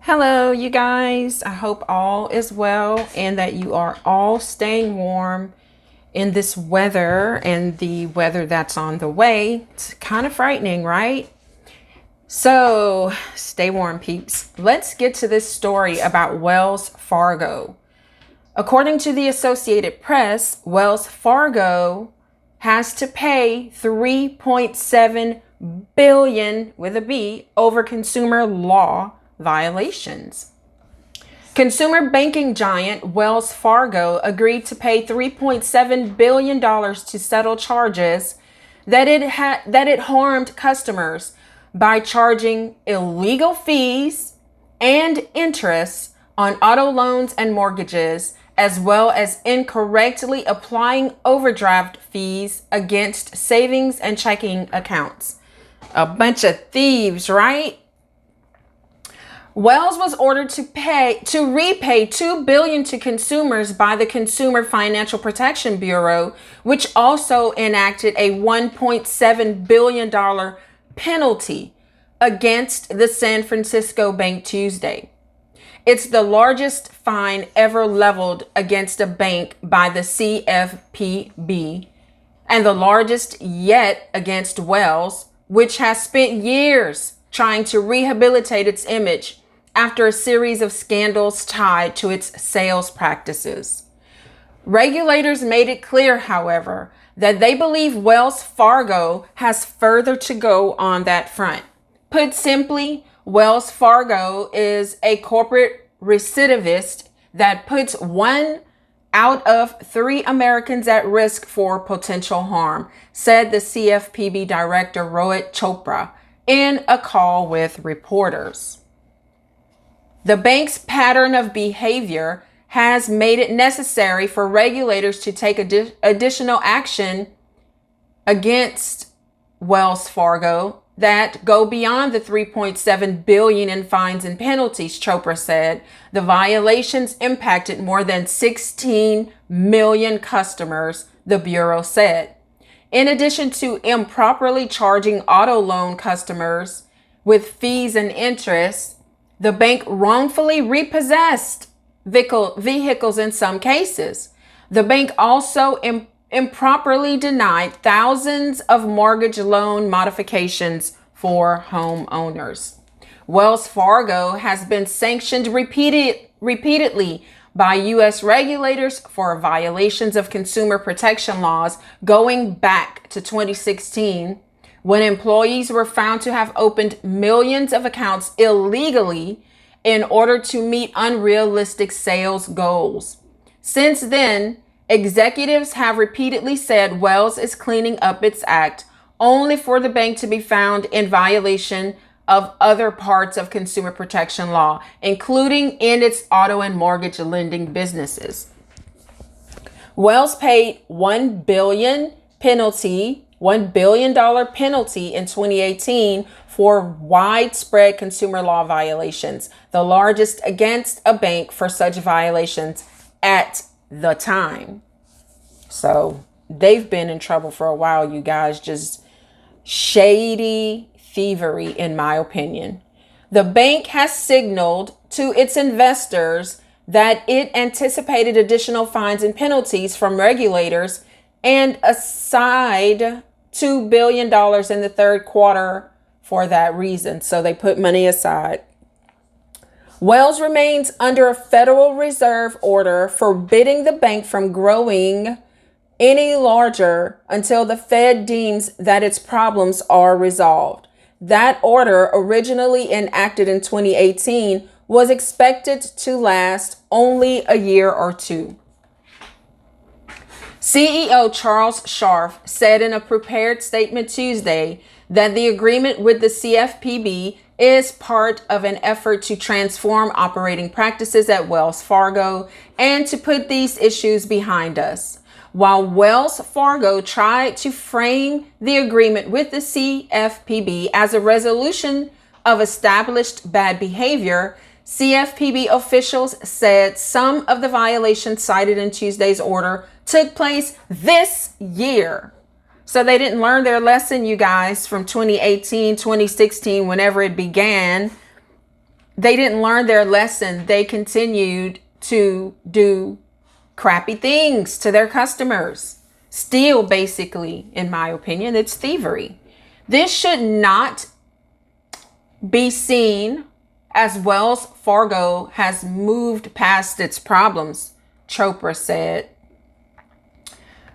Hello, you guys. I hope all is well and that you are all staying warm in this weather and the weather that's on the way. It's kind of frightening, right? So stay warm, peeps. Let's get to this story about Wells Fargo. According to the Associated Press, Wells Fargo has to pay 3.7 billion with a B over consumer law violations. Consumer banking giant Wells Fargo agreed to pay $3.7 billion to settle charges that it harmed customers by charging illegal fees and interest on auto loans and mortgages, as well as incorrectly applying overdraft fees against savings and checking accounts. A bunch of thieves, right? Wells was ordered to repay $2 billion to consumers by the Consumer Financial Protection Bureau, which also enacted a $1.7 billion penalty against the San Francisco bank Tuesday. It's the largest fine ever leveled against a bank by the CFPB, and the largest yet against Wells, which has spent years trying to rehabilitate its image after a series of scandals tied to its sales practices. Regulators made it clear, however, that they believe Wells Fargo has further to go on that front. Put simply, Wells Fargo is a corporate recidivist that puts 1 out of 3 Americans at risk for potential harm, said the CFPB director Rohit Chopra in a call with reporters. The bank's pattern of behavior has made it necessary for regulators to take additional action against Wells Fargo that go beyond the $3.7 billion in fines and penalties, Chopra said. The violations impacted more than 16 million customers, the Bureau said. In addition to improperly charging auto loan customers with fees and interest, the bank wrongfully repossessed vehicles in some cases. The bank also improperly denied thousands of mortgage loan modifications for homeowners. Wells Fargo has been sanctioned repeatedly by U.S. regulators for violations of consumer protection laws going back to 2016, when employees were found to have opened millions of accounts illegally in order to meet unrealistic sales goals. Since then, executives have repeatedly said Wells is cleaning up its act, only for the bank to be found in violation of other parts of consumer protection law, including in its auto and mortgage lending businesses. Wells paid $1 billion penalty in 2018 for widespread consumer law violations, the largest against a bank for such violations at the time. So they've been in trouble for a while, you guys. Just shady thievery, in my opinion. The bank has signaled to its investors that it anticipated additional fines and penalties from regulators and aside $2 billion in the third quarter for that reason. So they put money aside. Wells remains under a Federal Reserve order forbidding the bank from growing any larger until the Fed deems that its problems are resolved. That order, originally enacted in 2018, was expected to last only a year or two. CEO Charles Scharf said in a prepared statement Tuesday that the agreement with the CFPB is part of an effort to transform operating practices at Wells Fargo and to put these issues behind us. While Wells Fargo tried to frame the agreement with the CFPB as a resolution of established bad behavior, CFPB officials said some of the violations cited in Tuesday's order took place this year. So they didn't learn their lesson, you guys, from 2018, 2016, whenever it began. they didn't learn their lesson. They continued to do crappy things to their customers. Steal, basically, in my opinion. It's thievery. This should not be seen as Wells Fargo has moved past its problems, Chopra said.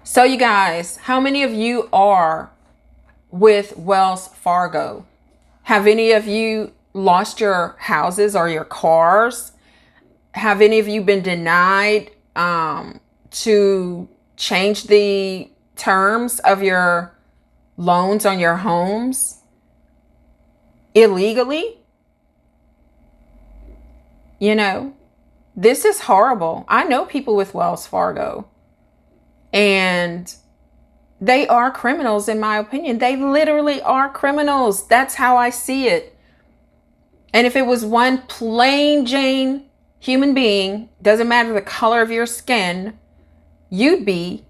So you guys, how many of you are with Wells Fargo? Have any of you lost your houses or your cars? Have any of you been denied to change the terms of your loans on your homes illegally? You know, this is horrible. I know people with Wells Fargo, and they are criminals, in my opinion. They literally are criminals. That's how I see it. And if it was one plain Jane human being, doesn't matter the color of your skin, you'd be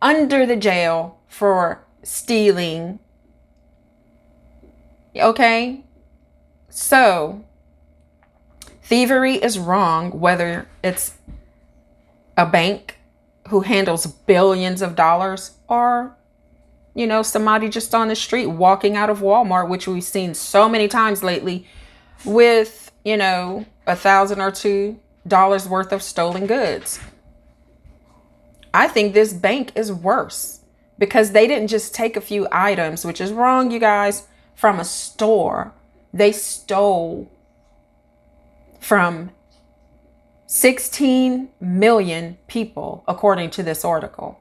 under the jail for stealing. Okay? So, thievery is wrong, whether it's a bank who handles billions of dollars or, you know, somebody just on the street walking out of Walmart, which we've seen so many times lately with, you know, $1,000 or $2 worth of stolen goods. I think this bank is worse because they didn't just take a few items, which is wrong, you guys, from a store. They stole from 16 million people, according to this article.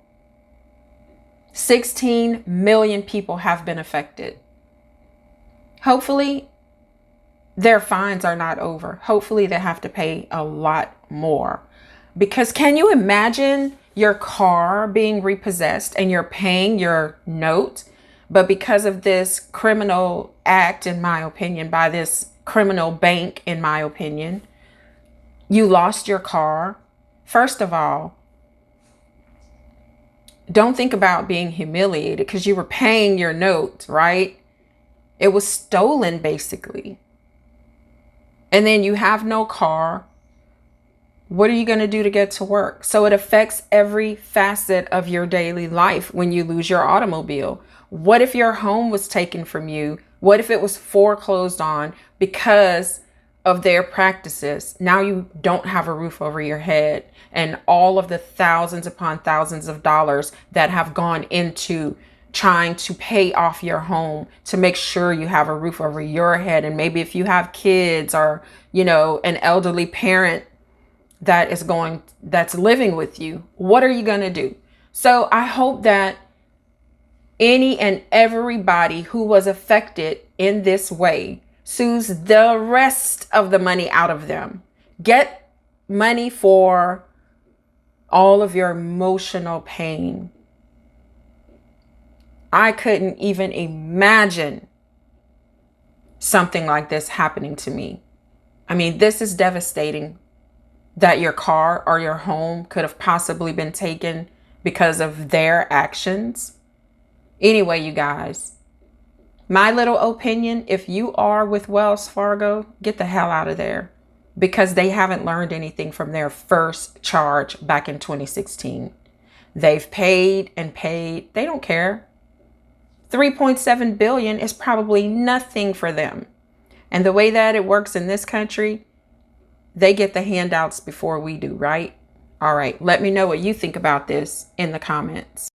16 million people have been affected. Hopefully, their fines are not over. Hopefully, they have to pay a lot more. Because can you imagine your car being repossessed and you're paying your note, but because of this criminal act, in my opinion, by this criminal bank, in my opinion, you lost your car? First of all, don't think about being humiliated because you were paying your note, right? It was stolen, basically. And then you have no car. What are you going to do to get to work? So it affects every facet of your daily life when you lose your automobile. What if your home was taken from you? What if it was foreclosed on because of their practices? Now you don't have a roof over your head, and all of the thousands upon thousands of dollars that have gone into trying to pay off your home to make sure you have a roof over your head. And maybe if you have kids or, you know, an elderly parent that's living with you, what are you going to do? So I hope that any and everybody who was affected in this way sues the rest of the money out of them. Get money for all of your emotional pain. I couldn't even imagine something like this happening to me. I mean, this is devastating that your car or your home could have possibly been taken because of their actions. Anyway, you guys, my little opinion, if you are with Wells Fargo, get the hell out of there, because they haven't learned anything from their first charge back in 2016. They've paid and paid. They don't care. 3.7 billion is probably nothing for them. And the way that it works in this country, they get the handouts before we do, right? All right. Let me know what you think about this in the comments.